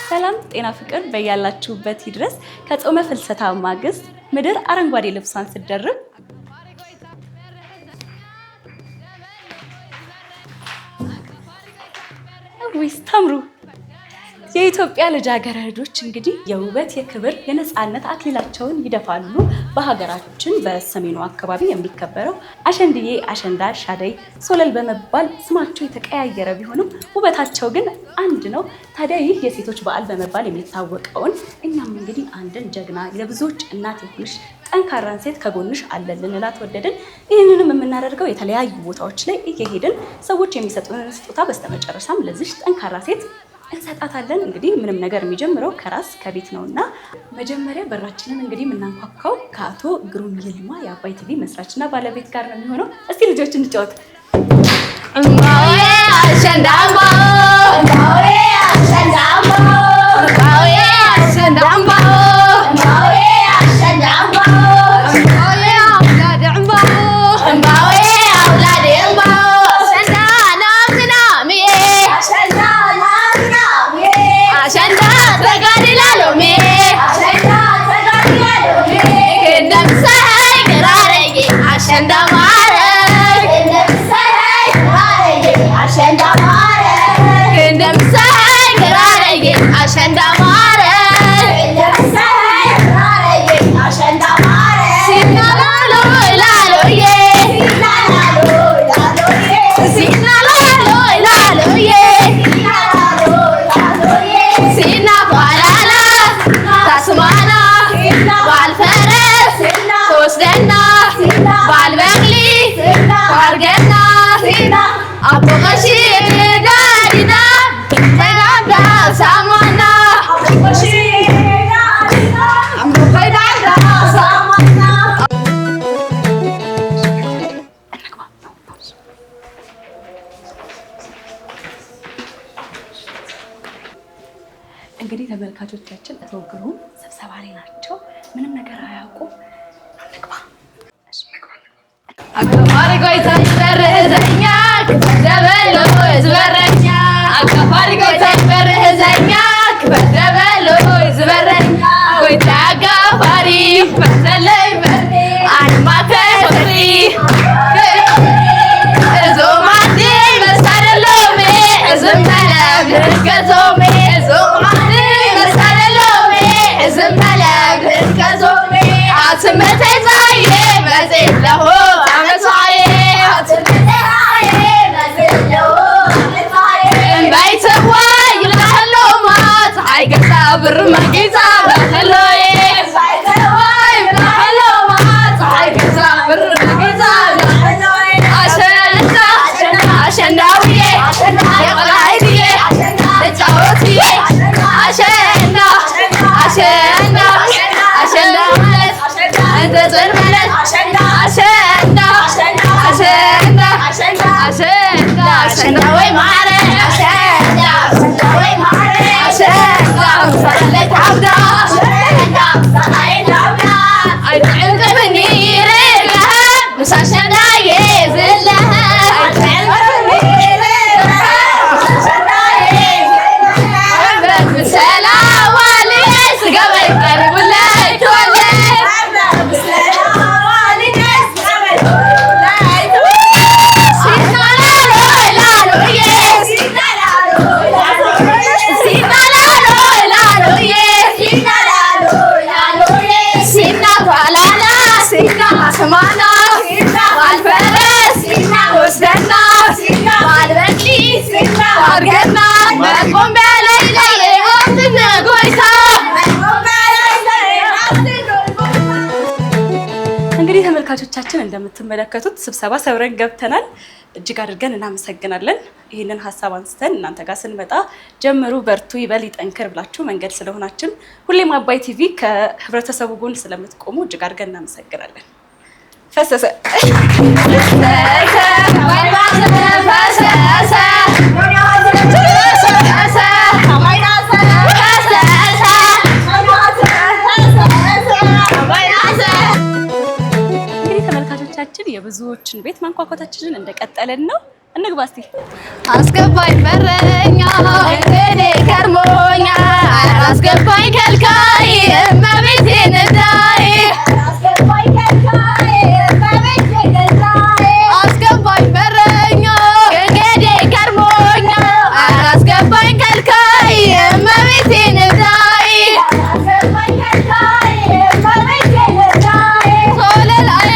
ሰላም ጤና ፍቅር በያላችሁበት ይድረስ። ከጾመ ፍልሰታ ማግስት ምድር አረንጓዴ ልብሷን ስትደርብ ወይስ ታምሩ የኢትዮጵያ ልጃገረዶች እንግዲህ የውበት የክብር የነፃነት አክሊላቸውን ይደፋሉ። በሀገራችን በሰሜኑ አካባቢ የሚከበረው አሸንድዬ፣ አሸንዳ፣ ሻደይ፣ ሶለል በመባል ስማቸው የተቀያየረ ቢሆንም ውበታቸው ግን አንድ ነው። ታዲያ ይህ የሴቶች በዓል በመባል የሚታወቀውን እኛም እንግዲህ አንድን ጀግና የብዙዎች እናት የሆነች ጠንካራን ሴት ከጎንሽ አለን ልንላት ወደድን። ይህንንም የምናደርገው የተለያዩ ቦታዎች ላይ እየሄድን ሰዎች የሚሰጡንን ስጦታ በስተመጨረሻም ለዚች ጠንካራ ሴት እንሰጣታለን። እንግዲህ ምንም ነገር የሚጀምረው ከራስ ከቤት ነውና መጀመሪያ በራችንን እንግዲህ የምናንኳኳው ከአቶ ግሩም ይልማ የአባይ ቲቪ መስራችና ባለቤት ጋር ነው የሚሆነው። እስቲ ልጆች እንጫወት። እማዬ አሸንዳምባ እማዬ አሸንዳምባ እማዬ አሸንዳምባ እማዬ አሸንዳምባ እማዬ አውላድምባ እማዬ አውላድምባ አሸንዳ ተጋድላሎሜ አሸንዳ ተጋድላሎሜ እንደምሳይ ገራረጌ አሸንዳ ማረግ እንደምሳይ ገራረጌ አሸንዳ ማረግ እንደምሳይ ገራረጌ አሸንዳ ማረግ እንደምሳይ ገራረጌ አሸንዳ ማረግ ሲናላሎ ላሎዬ ሲናላሎ ላሎዬ ሲናላሎ ላሎዬ ሲና ቋላላ ታስማና ባልፈረስ ተወስደና ባልበቅሊ ዋርገና አቦቀሺ ጋዲና ተጋዳ ሳማና አቦቀሺ ጋዲና ተጋዳ ሳማና እንግዲህ ተመልካቾቻችን አቶ ግሩም ስብሰባ ላይ ናቸው። ምንም ነገር አያውቁም። እንግባ። አካፋሪ ጎይታ ይበርህዘኛ ከበደበሎ ይዝበረኛ አካፋሪ ጎይታ ይበርህዘኛ ከበደበሎ ይዝበረኛ ጎይታ አካፋሪ በሰለይ በርኔ አንማከ ወሪ እዞማዲ መሳደሎሜ እዝመለም ገዞሜ እዞማዲ መሳደሎሜ እዝመለም ገዞሜ አትመተዛዬ መዘለሆ አመሳዬ አትመተዛዬ መዘለሆ አመሳዬ እንባይተዋ ይላሎ ማት አይገዛ ብር መጊዛ በህሎዬ እንባይተዋ ይላሎ ማት አይገዛ ብር መጊዛ በህሎዬ አሸንዳ አሸንዳውዬ የቀላይዬ ተጫወትዬ አሸንዳ አሸንዳ አሸንዳ ማለት እንደ ጽን ማለት አሸንዳ አሸንዳ አሸንዳ አሸንዳ አሸንዳ ወይ ማረ አሸንዳ አሸንዳ ወይ ማረ አሸንዳ ሰለይ ታውዳ አሸንዳ ሰለይ ታውዳ አይተንከብኒ ይረጋ ምሳሸንዳ የዝለህ ተመልካቾቻችን እንደምትመለከቱት ስብሰባ ሰብረን ገብተናል። እጅግ አድርገን እናመሰግናለን። ይህንን ሀሳብ አንስተን እናንተ ጋር ስንመጣ ጀምሩ፣ በርቱ፣ ይበል ይጠንክር ብላችሁ መንገድ ስለሆናችን ሁሌም አባይ ቲቪ ከህብረተሰቡ ጎን ስለምትቆሙ እጅግ አድርገን እናመሰግናለን። ፈሰሰ የብዙዎችን ቤት ማንኳኳታችንን እንደቀጠለን ነው። እንግባ እስቲ። አስገባኝ በረኛ እንግዲህ ከርሞኛ አስገባኝ ከልካይ እመቤቴ ነዳይ አስገባኝ ከልካይ እመቤቴ ነዳይ አስገባኝ በረኛ እንግዲህ ከርሞኛ አስገባኝ ከልካይ እመቤቴ ነዳይ አስገባኝ ከልካይ እመቤቴ ነዳይ ሶለላዬ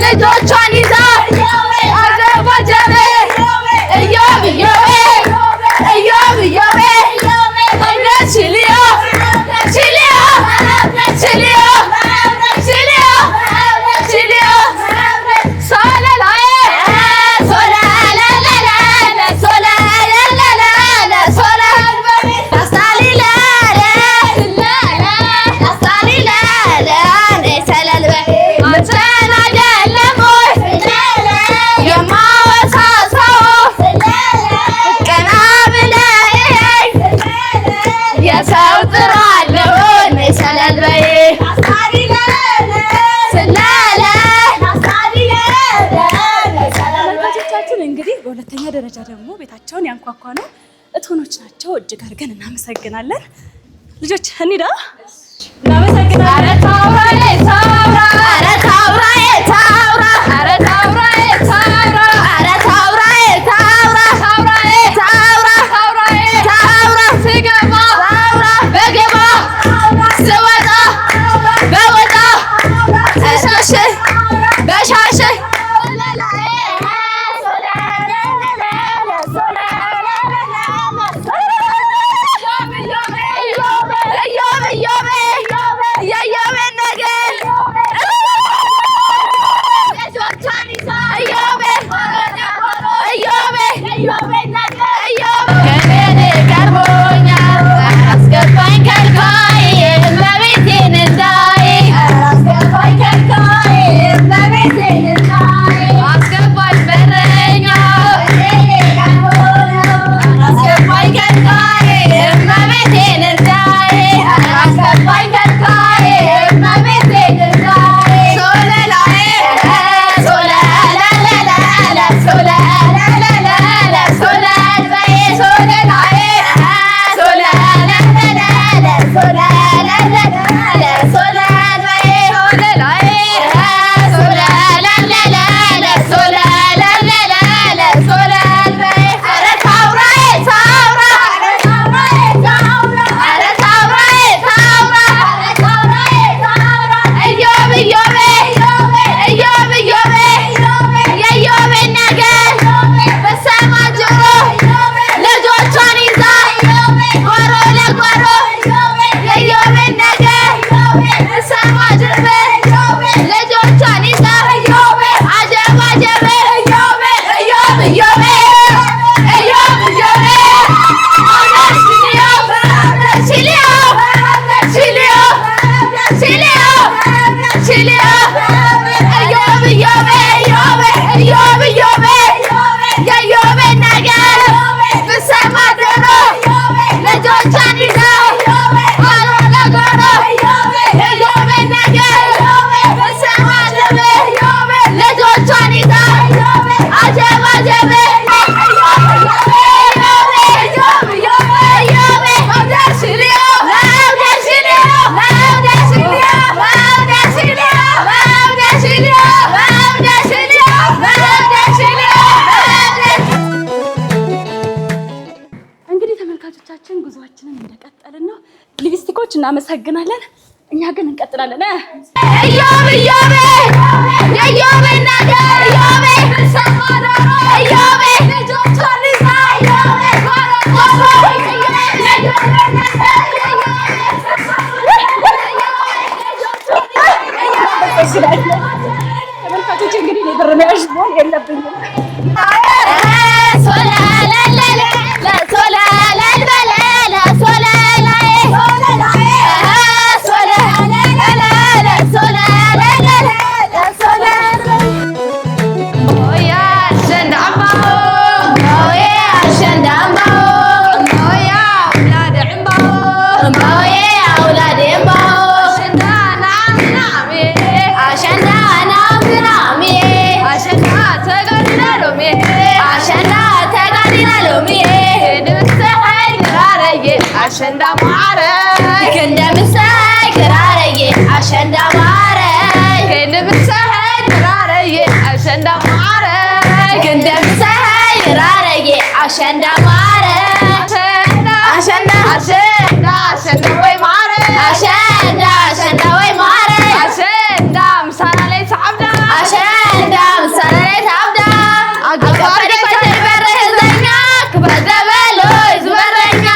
ልጆቿን ይዛ አዘባጀበ እዮብ እዮቤ እዮብ እዮቤ ችልዮ ችልዮ ችልዮ ችልዮ ችልዮ ሶለላዬ ሶለለለለ ሶለለለለ ሶለል ላስታሊለለ ላስታሊለለ ሰለልበ አንተን አይደለም ወይ የማወሳሰው ቀና ብለህ የሰው ጥራለሁ ሰለልበይ እንግዲህ በሁለተኛ ደረጃ ደግሞ ቤታቸውን ያንኳኳ ነው እቶኖች ናቸው። እጅግ አድርገን እናመሰግናለን። ልጆች እንሂዳ። እናመሰግናለን። ኮች እናመሰግናለን። እኛ ግን እንቀጥላለን። እዮብ እዮብ የዮብ ነገር እዮብ ሰማዳሮ እዮብ ልጆቿን ይዛ እዮብ ተመልካቾች እንግዲህ የብር መያዥ መሆን የለብኝም። አሸንዳ ማረኝ ከእንደምሳይ ክራረዬ አሸንዳ ማረኝ ከእንደምሳይ ክራረዬ አሸንዳ ማረኝ ከእንደምሳይ ክራረዬ አሸንዳ ማረኝ አሸንዳ አሸንዳ አሸንዳ ወይ ማረኝ አሸንዳ አሸንዳ ወይ ማረኝ አሸንዳ ምሳና ላይ ተዓብዳ አሸንዳ ምሳና ላይ ተዓብዳ አጋባሪ ፈተል በረህ ዘኛ ክበደበሎ ዝበረኛ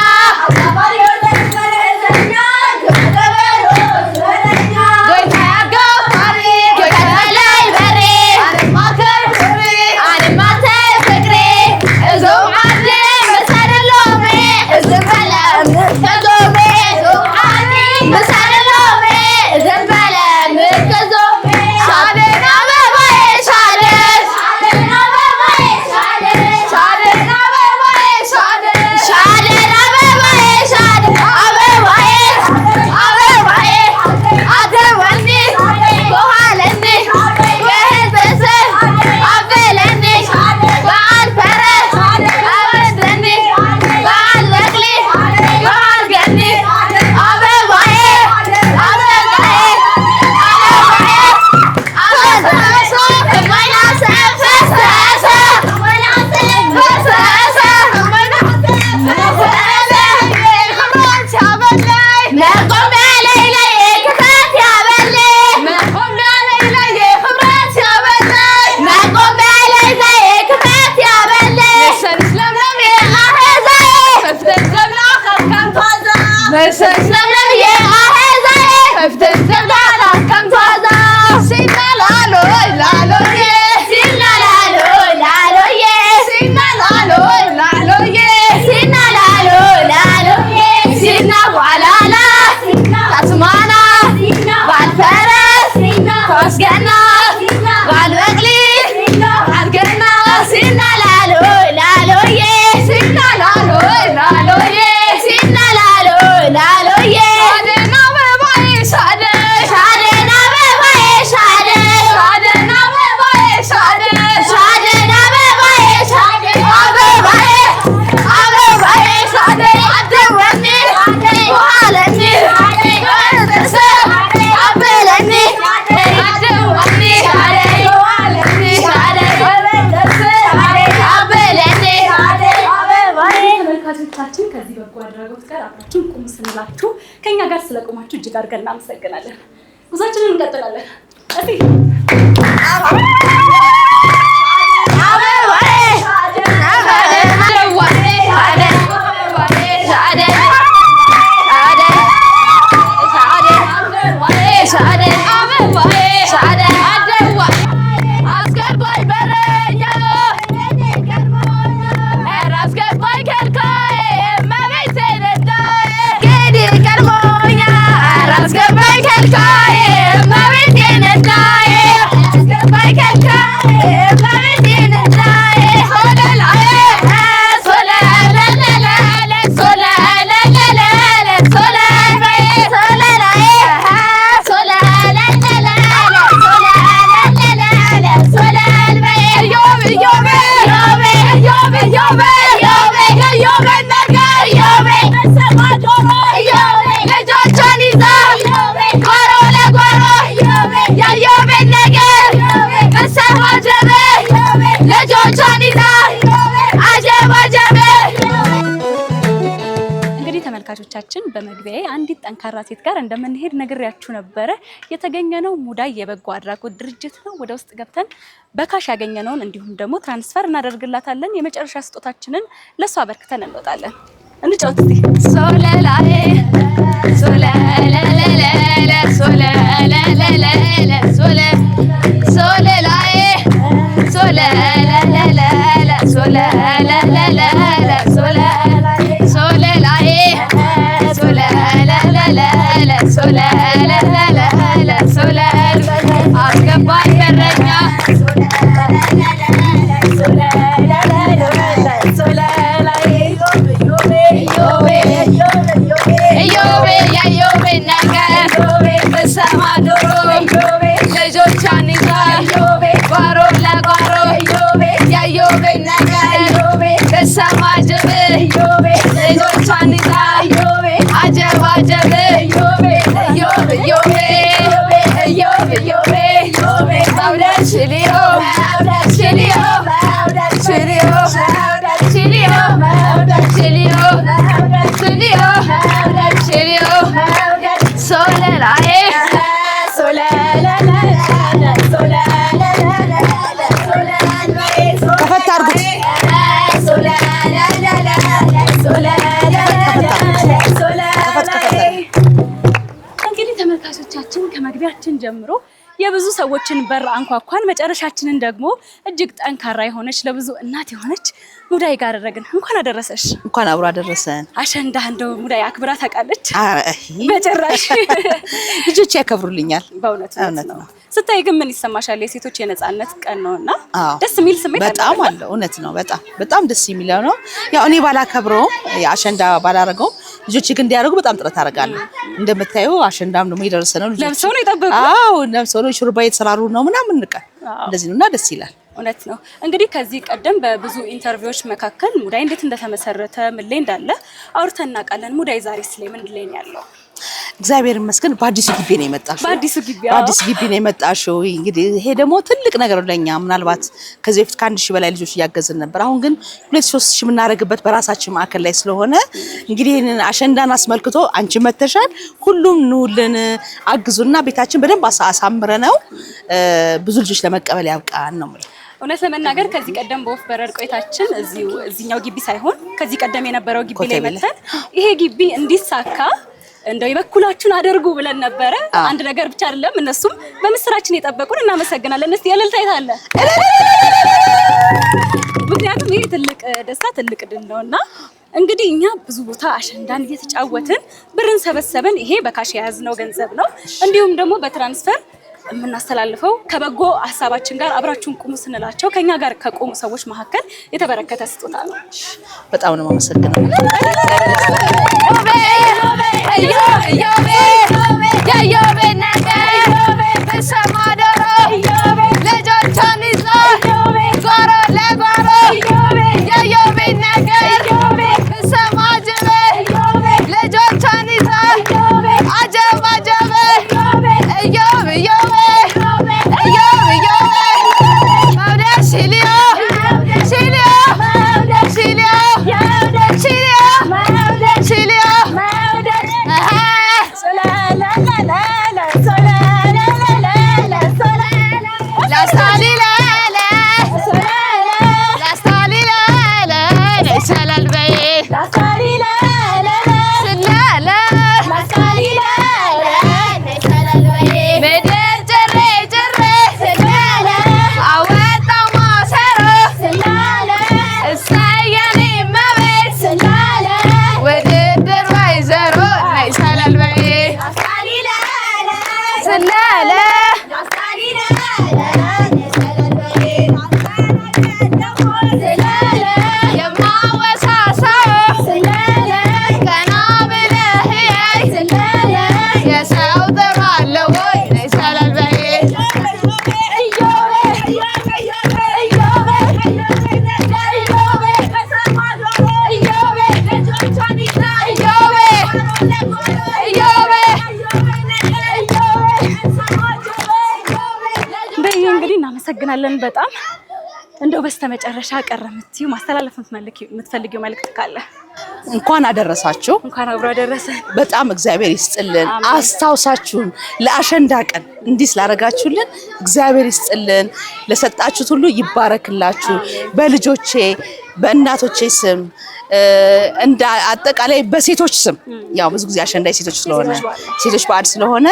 ከኛ ጋር ስለቆማችሁ እጅግ አድርገን እናመሰግናለን። ጉዟችንን እንቀጥላለን። እሺ Bye, ተመልካቾቻችን በመግቢያዬ አንዲት ጠንካራ ሴት ጋር እንደምንሄድ ነግሬያችሁ ነበረ። የተገኘነው ሙዳይ የበጎ አድራጎት ድርጅት ነው። ወደ ውስጥ ገብተን በካሽ ያገኘነውን እንዲሁም ደግሞ ትራንስፈር እናደርግላታለን። የመጨረሻ ስጦታችንን ለሷ አበርክተን እንወጣለን። እንጫወት እስቲ ሶለላዬ ሶለለለለለ ሶለለለለለ ሶለላዬ ሶለለለለለ ሶለለለለለ ሶለላዬ ሶለለለለለ ሶለለለለለ ሶለ አስገባኝ በረኛ ከመግቢያችን ጀምሮ የብዙ ሰዎችን በር አንኳኳን። መጨረሻችንን ደግሞ እጅግ ጠንካራ የሆነች ለብዙ እናት የሆነች ሙዳይ ጋር አደረግን። እንኳን አደረሰሽ። እንኳን አብሮ አደረሰን። አሸንዳ እንደው ሙዳይ አክብራ ታውቃለች? በጭራሽ። ልጆች ያከብሩልኛል። በእውነት ነው። ስታይ ግን ምን ይሰማሻል? የሴቶች የነጻነት ቀን ነውና ደስ የሚል ስሜት በጣም አለ። እውነት ነው። በጣም ደስ የሚለው ነው። ያው እኔ ባላከብረውም አሸንዳ ባላረገው ልጆች ግን እንዲያደርጉ በጣም ጥረት አደርጋለሁ። እንደምታዩ አሸንዳም ደግሞ የደረሰ ነው። ልጆች ለብሰው ነው የጠበቁ። ለብሰው ነው ሹሩባ የተሰራሩ ነው ምናምን ንቀ እንደዚህ ነውና ደስ ይላል። እውነት ነው። እንግዲህ ከዚህ ቀደም በብዙ ኢንተርቪዎች መካከል ሙዳይ እንዴት እንደተመሰረተ ምን ላይ እንዳለ አውርተን እናውቃለን። ሙዳይ ዛሬ ላይ ምን ላይ ነው ያለው? እግዚአብሔር ይመስገን በአዲሱ ግቢ ነው የመጣሽው። በአዲሱ ግቢ ነው የመጣሽው። እንግዲህ ይሄ ደግሞ ትልቅ ነገር ለኛ። ምናልባት ከዚህ በፊት ከ1000 በላይ ልጆች እያገዝን ነበር። አሁን ግን 2-3 ሺህ የምናደርግበት በራሳችን ማዕከል ላይ ስለሆነ እንግዲህ ይሄንን አሸንዳን አስመልክቶ አንቺ መተሻል። ሁሉም ኑልን አግዙና ቤታችን በደንብ አሳምረነው ብዙ ልጆች ለመቀበል ያብቃን ነው ማለት። እውነት ለመናገር ከዚህ ቀደም በወፍ በረር ቆይታችን እዚህኛው ግቢ ሳይሆን ከዚህ ቀደም የነበረው ግቢ ላይ መተን ይሄ ግቢ እንዲሳካ እንደው የበኩላችሁን አድርጉ ብለን ነበረ። አንድ ነገር ብቻ አይደለም፣ እነሱም በምስራችን የጠበቁን እናመሰግናለን። እስቲ የለልታ የታለ? ምክንያቱም ይሄ ትልቅ ደስታ ትልቅ ድል ነውና እንግዲህ እኛ ብዙ ቦታ አሸንዳን እየተጫወትን ብርን ሰበሰበን። ይሄ በካሽ የያዝነው ገንዘብ ነው። እንዲሁም ደግሞ በትራንስፈር የምናስተላልፈው ከበጎ ሀሳባችን ጋር አብራችሁን ቁሙ ስንላቸው ከኛ ጋር ከቆሙ ሰዎች መካከል የተበረከተ ስጦታ ነው። በጣም ነው የማመሰግነው። እናመሰግናለን በጣም እንደው በስተመጨረሻ ቀረምትዩ ማስተላለፍ የምትፈልጊው መልእክት ካለ? እንኳን አደረሳችሁ። እንኳን አብሮ አደረሰ። በጣም እግዚአብሔር ይስጥልን። አስታውሳችሁን ለአሸንዳ ቀን እንዲህ ስላደረጋችሁልን እግዚአብሔር ይስጥልን። ለሰጣችሁት ሁሉ ይባረክላችሁ። በልጆቼ በእናቶቼ ስም እንደ አጠቃላይ በሴቶች ስም ያው ብዙ ጊዜ አሸንዳ ሴቶች ስለሆነ ሴቶች በዓል ስለሆነ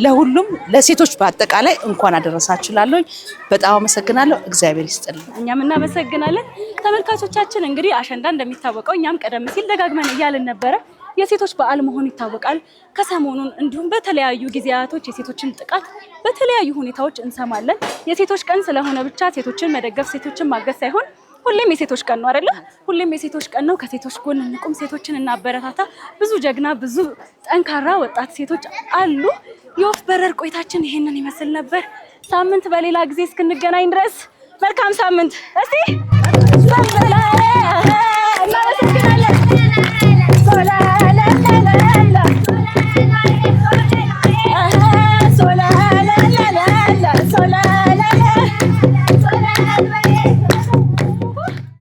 ለሁሉም ለሴቶች በአጠቃላይ እንኳን አደረሳችሁ ላለኝ በጣም አመሰግናለሁ። እግዚአብሔር ይስጥልን። እኛም እናመሰግናለን። ተመልካቾቻችን እንግዲህ አሸንዳ እንደሚታወቀው እኛም ቀደም ሲል ደጋግመን እያልን ነበረ የሴቶች በዓል መሆኑ ይታወቃል። ከሰሞኑን እንዲሁም በተለያዩ ጊዜያቶች የሴቶችን ጥቃት በተለያዩ ሁኔታዎች እንሰማለን። የሴቶች ቀን ስለሆነ ብቻ ሴቶችን መደገፍ ሴቶችን ማገዝ ሳይሆን ሁሌም የሴቶች ቀን ነው አይደለ? ሁሌም የሴቶች ቀን ነው። ከሴቶች ጎን እንቁም፣ ሴቶችን እናበረታታ። ብዙ ጀግና ብዙ ጠንካራ ወጣት ሴቶች አሉ። የወፍ በረር ቆይታችን ይሄንን ይመስል ነበር። ሳምንት በሌላ ጊዜ እስክንገናኝ ድረስ መልካም ሳምንት። እስቲ